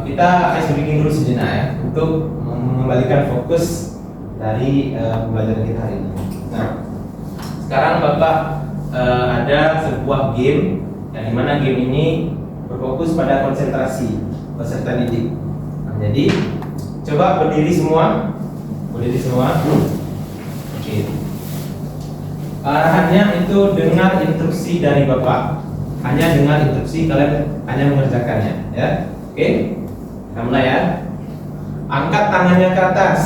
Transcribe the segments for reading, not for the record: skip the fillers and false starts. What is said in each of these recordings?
kita akan sedikit dulu sejenak ya untuk mengembalikan fokus dari pembelajaran kita hari ini. Nah, sekarang Bapak ada sebuah game yang dimana game ini berfokus pada konsentrasi peserta didik. Nah, jadi coba berdiri semua. Oke. Arahannya itu dengar instruksi dari Bapak. Hanya dengar instruksi, kalian hanya mengerjakannya, ya. Oke. Kita mulai ya. Angkat tangannya ke atas,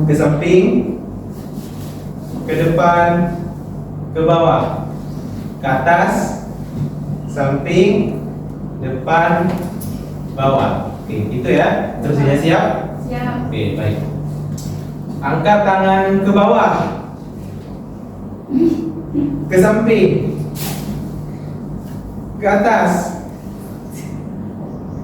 ke samping, ke depan, ke bawah, ke atas, samping, depan, bawah. Oke, gitu ya. Instruksinya siap? Siap. Oke, baik. Angkat tangan ke bawah, ke samping, ke atas.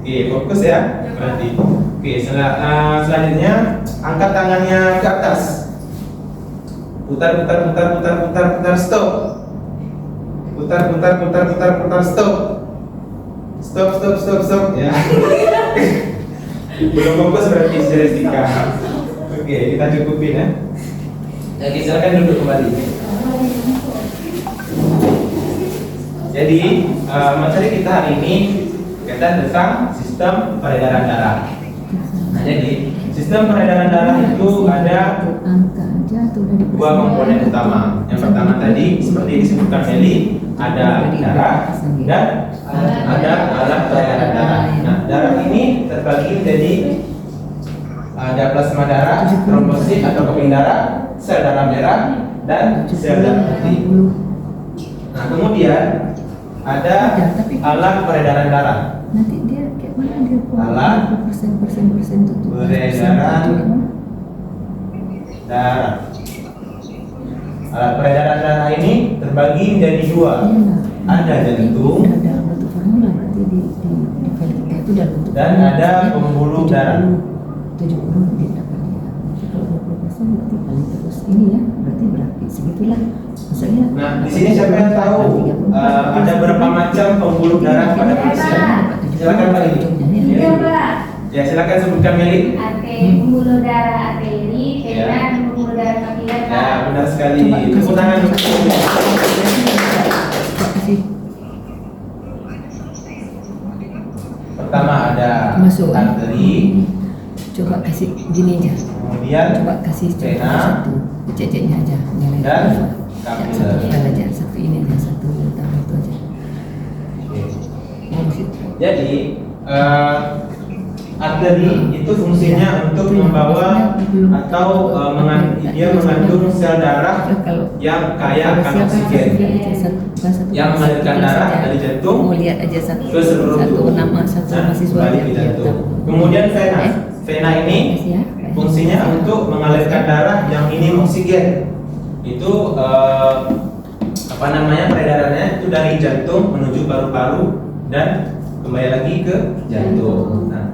Oke, fokus ya. Berarti. Oke, selanjutnya angkat tangannya ke atas. Putar, stop. Putar, stop. Stop. Ya. Belum fokus berarti statistika. Oke, kita cukupin ya. Jadi silakan duduk kembali. Jadi materi kita hari ini berkaitan tentang sistem peredaran darah. Nah, jadi sistem peredaran darah itu ada dua komponen utama. Yang pertama tadi seperti disebutkan Meli, ada darah dan ada alat peredaran darah. Nah, darah ini terbagi menjadi ada plasma darah, trombosit atau keping darah, sel darah merah, dan sel darah putih. Nah, kemudian ada alat peredaran darah. Nanti dia kayak mana dia Alat persen tutup peredaran darah. Alat peredaran darah ini terbagi menjadi dua. Ada jantung ada bentuk formula berarti di itu dalam bentuk dan ada pembuluh darah. 70 dia dapat dia. Nanti kalau 20% berarti kali terus ini ya, berarti berarti segitulah. Maksudnya. Nah, di sini siapa yang tahu ada berapa macam pembuluh darah pada manusia? Silakan Pak Lili. Iya, Pak. Ya, silakan sebutkan Meli. Pembuluh darah arteri, vena, dan pembuluh darah kapiler, Pak. Ya, benar sekali. Tepuk tangan untuk pertama ada Masuk, arteri, coba kasih gini aja. kemudian Coba kasih vena, satu ceceknya aja. dan Satu kapiler. bukan aja, satu ini aja, satu tambah itu aja. Oke. Oh, maksud. Jadi arteri itu fungsinya untuk membawa atau dia mengandung sel darah yang kaya akan oksigen yang mengalirkan darah dari jantung mau lihat aja satu ke seluruh satu tubuh. nama satu Nah, mahasiswa kembali ke dia jantung. Kemudian vena. Vena ini fungsinya untuk mengalirkan darah yang minim oksigen. Itu peredarannya itu dari jantung menuju paru-paru dan kembali lagi ke jantung. Nah,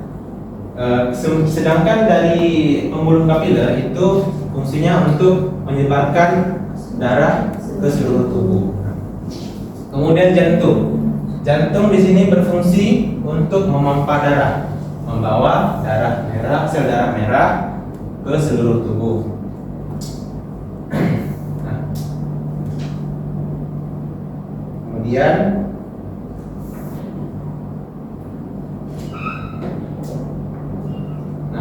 sedangkan dari pembuluh kapiler itu fungsinya untuk menyebarkan darah ke seluruh tubuh. Kemudian jantung di sini berfungsi untuk memompa darah, membawa darah merah, sel darah merah ke seluruh tubuh. Nah, kemudian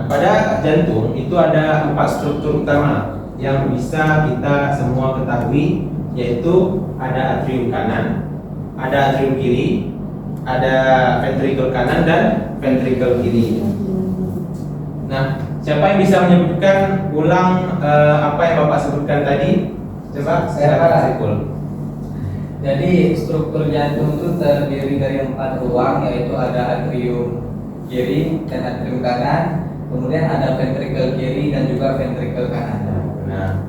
pada jantung itu ada 4 struktur utama yang bisa kita semua ketahui, yaitu ada atrium kanan, ada atrium kiri, ada ventrikel kanan dan ventrikel kiri. Nah, siapa yang bisa menyebutkan ulang apa yang Bapak sebutkan tadi? Coba saya Pak. Jadi struktur jantung itu terdiri dari 4 ruang, yaitu ada atrium kiri dan atrium kanan. Kemudian ada ventrikel kiri dan juga ventrikel kanan. Nah,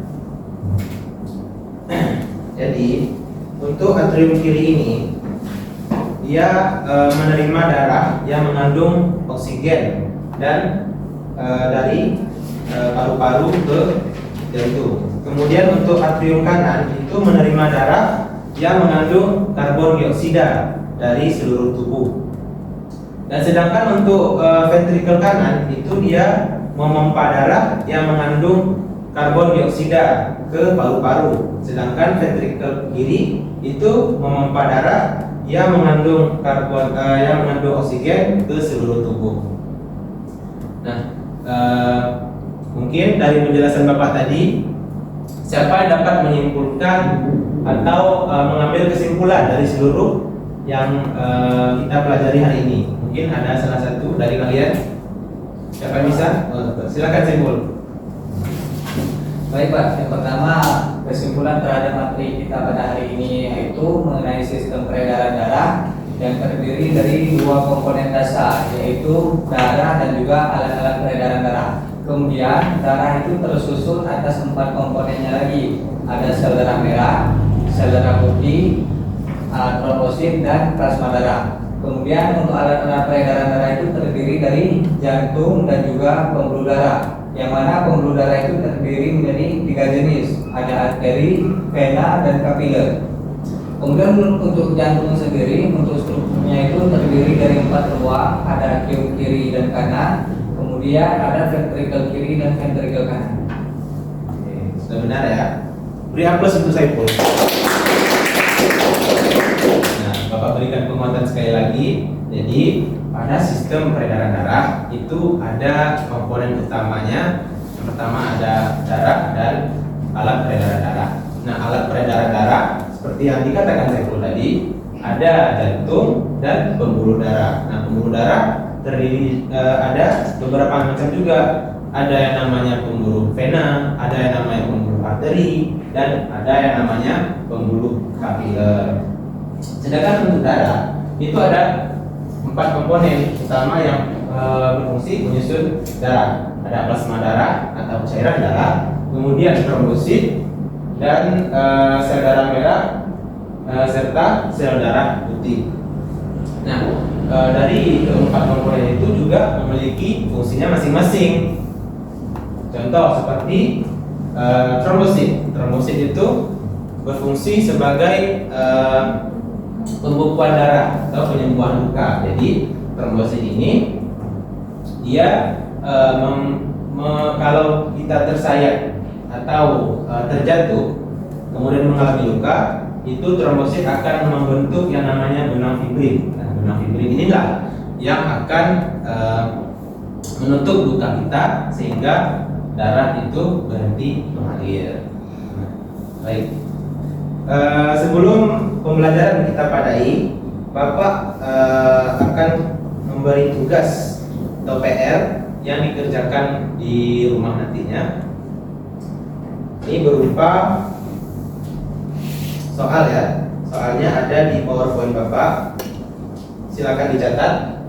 jadi untuk atrium kiri ini dia menerima darah yang mengandung oksigen dan dari paru-paru ke jantung. Kemudian untuk atrium kanan itu menerima darah yang mengandung karbon dioksida dari seluruh tubuh. Dan sedangkan untuk ventrikel kanan itu dia memompa darah yang mengandung karbon dioksida ke paru-paru. Sedangkan ventrikel kiri itu memompa darah yang mengandung yang mengandung oksigen ke seluruh tubuh. Nah, mungkin dari penjelasan Bapak tadi, siapa yang dapat menyimpulkan atau mengambil kesimpulan dari seluruh yang kita pelajari hari ini? Mungkin ada salah satu dari kalian. Siapa yang bisa? Silakan simpul. Baik Pak, yang pertama kesimpulan terhadap materi kita pada hari ini yaitu mengenai sistem peredaran darah yang terdiri dari dua komponen dasar, yaitu darah dan juga alat-alat peredaran darah. Kemudian darah itu tersusun atas 4 komponennya lagi. Ada sel darah merah, sel darah putih, trombosit dan plasma darah. Kemudian untuk alat-alat peredaran darah itu terdiri dari jantung dan juga pembuluh darah. Yang mana pembuluh darah itu terdiri menjadi 3 jenis, ada arteri, vena, dan kapiler. Kemudian untuk jantung sendiri, untuk strukturnya itu terdiri dari 4 ruang, ada atrium kiri dan kanan, kemudian ada ventrikel kiri dan ventrikel kanan. Oke, sudah benar ya. Beri aplaus untuk Saiful. Nah, Bapak berikan penguatan sekali lagi. Jadi pada sistem peredaran darah itu ada komponen utamanya. Yang pertama ada darah dan alat peredaran darah. Nah, alat peredaran darah seperti yang dikatakan Saiful tadi, ada jantung dan pembuluh darah. Nah, pembuluh darah terdiri ada beberapa macam juga. Ada yang namanya pembuluh vena, ada yang namanya pembuluh arteri, dan ada yang namanya pembuluh kapiler. Sedangkan untuk darah itu ada 4 komponen utama yang berfungsi menyusun darah. Ada plasma darah atau cairan darah, kemudian trombosit dan sel darah merah serta sel darah putih. Nah, dari keempat komponen itu juga memiliki fungsinya masing-masing. Contoh seperti trombosit. Trombosit itu berfungsi sebagai pembekuan darah atau penyembuhan luka. Jadi trombosit ini dia kalau kita tersayat atau terjatuh kemudian mengalami luka, itu trombosit akan membentuk yang namanya benang fibrin. Nah, benang fibrin inilah yang akan menutup luka kita sehingga darah itu berhenti mengalir. Baik. Sebelum pembelajaran kita padai, Bapak akan memberi tugas atau PR yang dikerjakan di rumah nantinya. Ini berupa soal ya. Soalnya ada di PowerPoint Bapak. Silakan dicatat.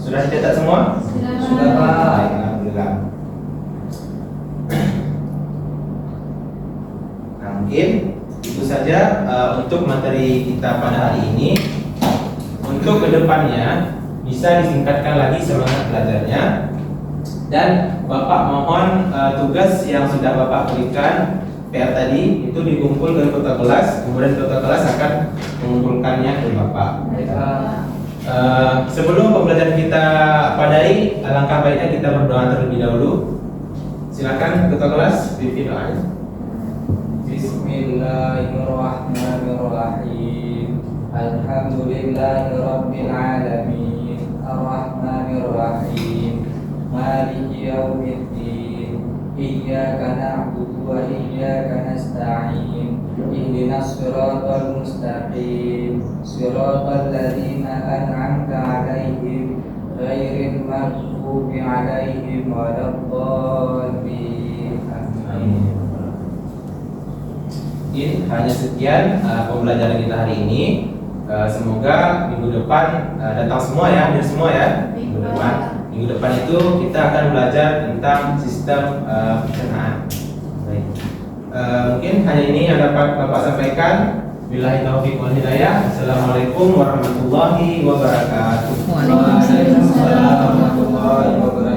Sudah dicatat semua? Sudah Pak. Baik, alhamdulillah. Nah, mungkin itu saja untuk materi kita pada hari ini. Untuk kedepannya bisa disingkatkan lagi semangat belajarnya. Dan Bapak mohon tugas yang sudah Bapak berikan PR tadi itu dikumpul ke kota kelas, kemudian kota kelas akan mengumpulkannya ke Bapak. Sebelum pembelajaran kita padai, alangkah baiknya kita berdoa terlebih dahulu. Silakan ketua kelas pimpin doanya. Bismillahirrahmanirrahim. Alhamdulillahirabbil alamin. Arrahmanirrahim. Maliki yaumiddin. Iyyaka na'budu wa iyyaka nasta'in. Ihdinas siratal mustaqim. Siratal ladzina an'amta 'alaihim ghairil maghdubi 'alaihim waladdallin. Amin. Mungkin hanya sekian pembelajaran kita hari ini. Semoga minggu depan datang semua ya, hadir semua ya. Minggu depan itu kita akan belajar tentang sistem pencernaan. Baik. Mungkin hanya ini yang dapat Bapak sampaikan. Billahi taufiq wal hidayah. Assalamualaikum warahmatullahi wabarakatuh. Waalaikumsalam. Waalaikumsalam warahmatullahi wabarakatuh.